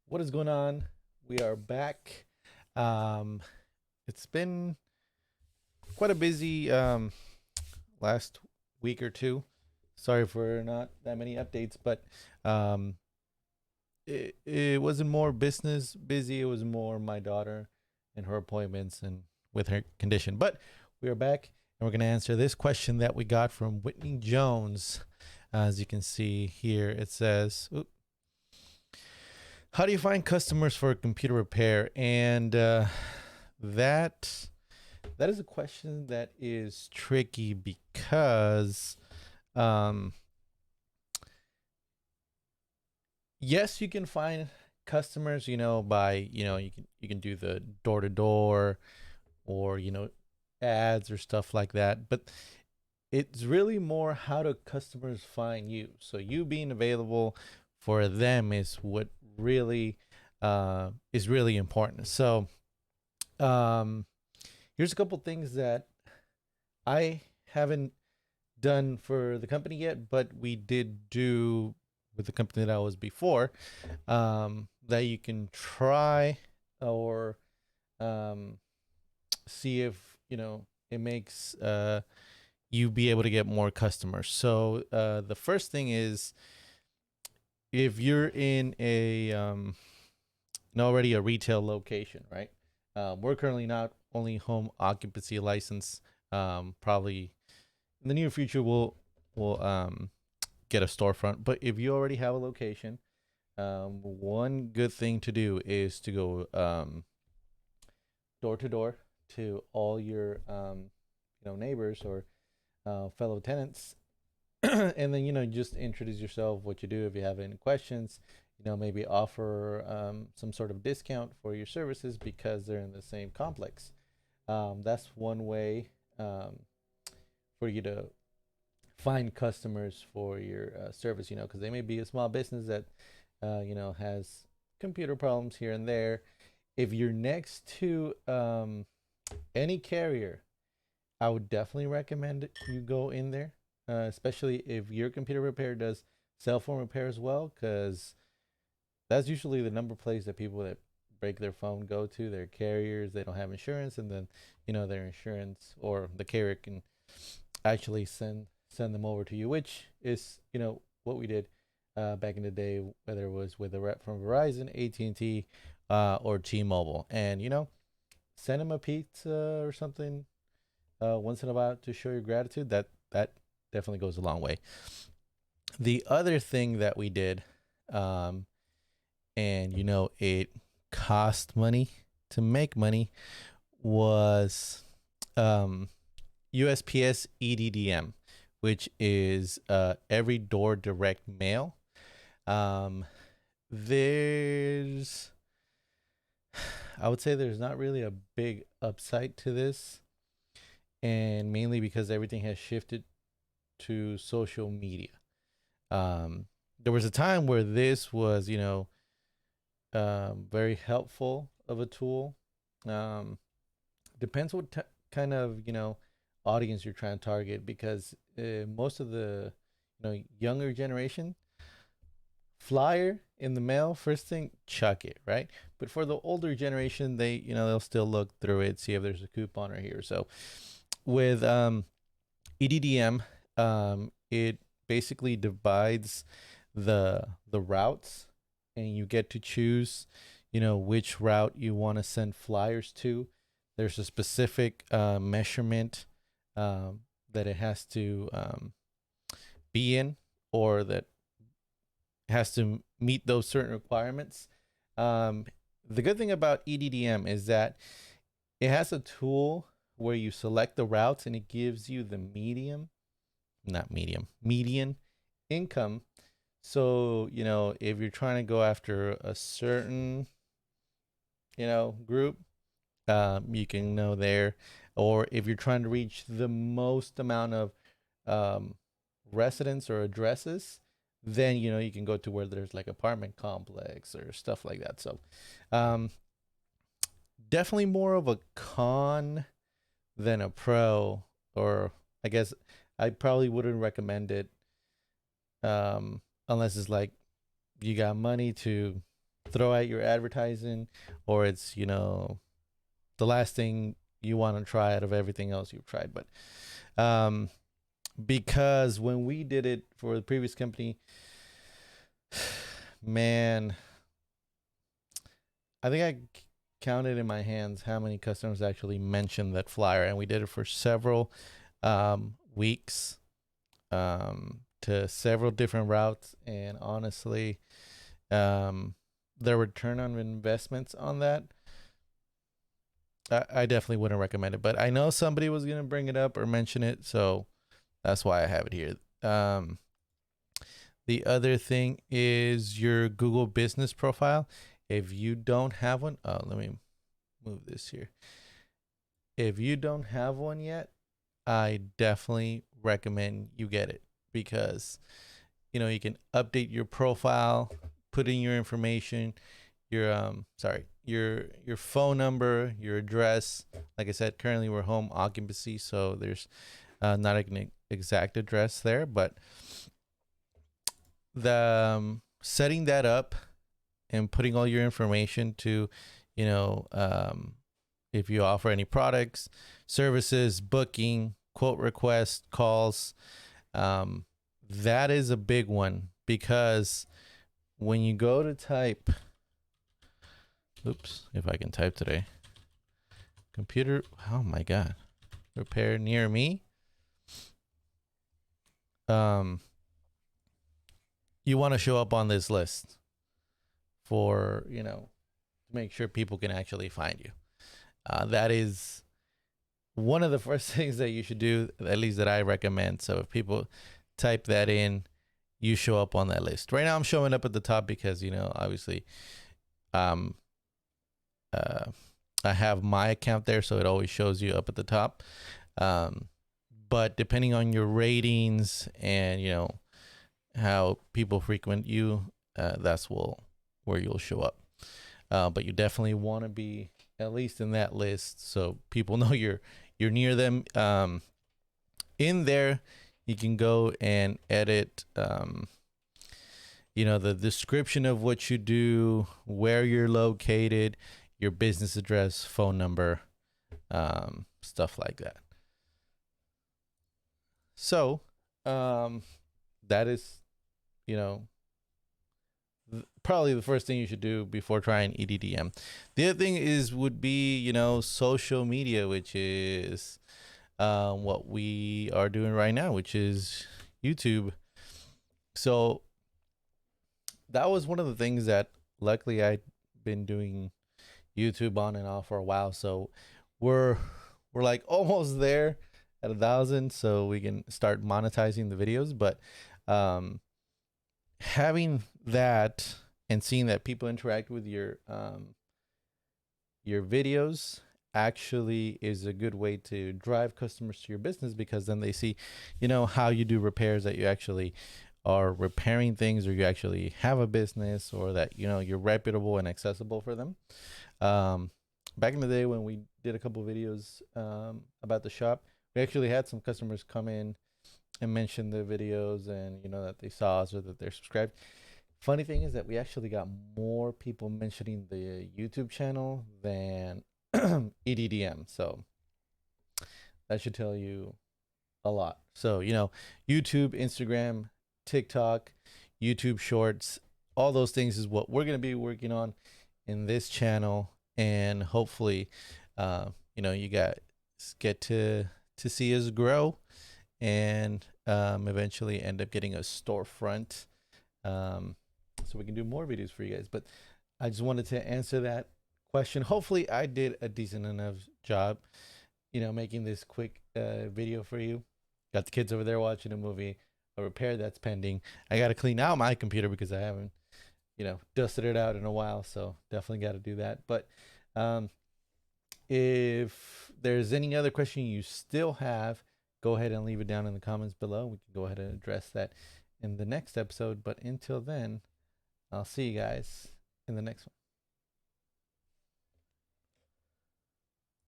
What is going on? We are back. Um, it's been quite a busy last week or two. Sorry for not that many updates, but um, it wasn't more business busy. It was more my daughter and her appointments and with her condition. But we are back and we're going to answer this question that we got from Whitney Jones. As you can see here, it says, how do you find customers for computer repair? And that that is a question that is tricky because um, yes, you can find customers, by you can do the door to door or ads or stuff like that, but it's really more how do customers find you. So you being available for them is what really is really important. So um, here's a couple things that I haven't done for the company yet, but we did do with the company that I was before, that you can try or um, see if it makes you be able to get more customers. So the first thing is if you're in already a retail location, right? We're currently not only home occupancy license. Probably in the near future, we'll get a storefront. But if you already have a location, one good thing to do is to go door to door to all your neighbors or fellow tenants, and then just introduce yourself, what you do, if you have any questions. Maybe offer some sort of discount for your services because they're in the same complex. That's one way for you to find customers for your service, because they may be a small business that has computer problems here and there. If you're next to any carrier, I would definitely recommend you go in there, especially if your computer repair does cell phone repair as well, because that's usually the number place that people that break their phone go to. Their carriers, they don't have insurance, and then their insurance or the carrier can actually send them over to you, which is what we did back in the day, whether it was with a rep from Verizon, AT&T, or T-Mobile, and send them a pizza or something once in a while to show your gratitude. That definitely goes a long way. The other thing that we did, um, and it cost money to make money, was USPS EDDM, which is every door direct mail. Um, there's, I would say there's not really a big upside to this, and mainly because everything has shifted to social media. There was a time where this was, very helpful of a tool. Um, Depends what kind of audience you're trying to target, because most of the younger generation, flyer in the mail, first thing, chuck it, right? But for the older generation, they'll still look through it, see if there's a coupon right here. So with EDDM, it basically divides the routes, and you get to choose which route you want to send flyers to. There's a specific measurement that it has to be in, or that has to meet those certain requirements. Um, the good thing about EDDM is that it has a tool where you select the routes, and it gives you the median income. So, if you're trying to go after a certain, group, you can know there. Or if you're trying to reach the most amount of um, residents or addresses, then you can go to where there's like apartment complex or stuff like that. So um, definitely more of a con than a pro, or I guess I probably wouldn't recommend it unless it's like you got money to throw at your advertising, or it's, you know, the last thing you want to try out of everything else you've tried. But because when we did it for the previous company, man, I think I counted in my hands how many customers actually mentioned that flyer, and we did it for several weeks, to several different routes, and honestly, the return on investments on that, I definitely wouldn't recommend it. But I know somebody was gonna bring it up or mention it, so that's why I have it here. The other thing is your Google Business profile. If you don't have one, oh, let me move this here. If you don't have one yet, I definitely recommend you get it, because you know, you can update your profile, put in your information, your your phone number, your address. Like I said, currently we're home occupancy, so there's not an exact address there, but the setting that up and putting all your information to, you know, if you offer any products, services, booking, quote request, calls, that is a big one, because when you go to type, oops, if I can type today, computer, oh my God, repair near me. You want to show up on this list for, you know, to make sure people can actually find you. That is one of the first things that you should do, at least that I recommend. So if people type that in, you show up on that list. Right now I'm showing up at the top because, you know, obviously I have my account there, so it always shows you up at the top. But depending on your ratings and, you know, how people frequent you, that's where you'll show up. But you definitely want to be at least in that list, so people know you're near them. In there, you can go and edit, you know, the description of what you do, where you're located, your business address, phone number, stuff like that. So, that is, you know, probably the first thing you should do before trying EDDM. The other thing would be, you know, social media, which is what we are doing right now, which is YouTube. So that was one of the things that luckily I've been doing YouTube on and off for a while. So we're like almost there at 1,000, so we can start monetizing the videos. But having that and seeing that people interact with your videos actually is a good way to drive customers to your business, because then they see, you know, how you do repairs, that you actually are repairing things, or you actually have a business, or that, you know, you're reputable and accessible for them. Back in the day when we did a couple videos about the shop, we actually had some customers come in and mention the videos, and, you know, that they saw us or that they're subscribed. Funny thing is that we actually got more people mentioning the YouTube channel than EDDM. So that should tell you a lot. So, you know, YouTube, Instagram, TikTok, YouTube Shorts, all those things is what we're going to be working on in this channel. And hopefully, you know, you guys get to see us grow, and eventually end up getting a storefront, so we can do more videos for you guys. But I just wanted to answer that question. Hopefully I did a decent enough job, you know, making this quick video for you. Got the kids over there watching a movie, a repair that's pending. I got to clean out my computer because I haven't, you know, dusted it out in a while, so definitely got to do that. But if there's any other question you still have, go ahead and leave it down in the comments below. We can go ahead and address that in the next episode. But until then, I'll see you guys in the next one.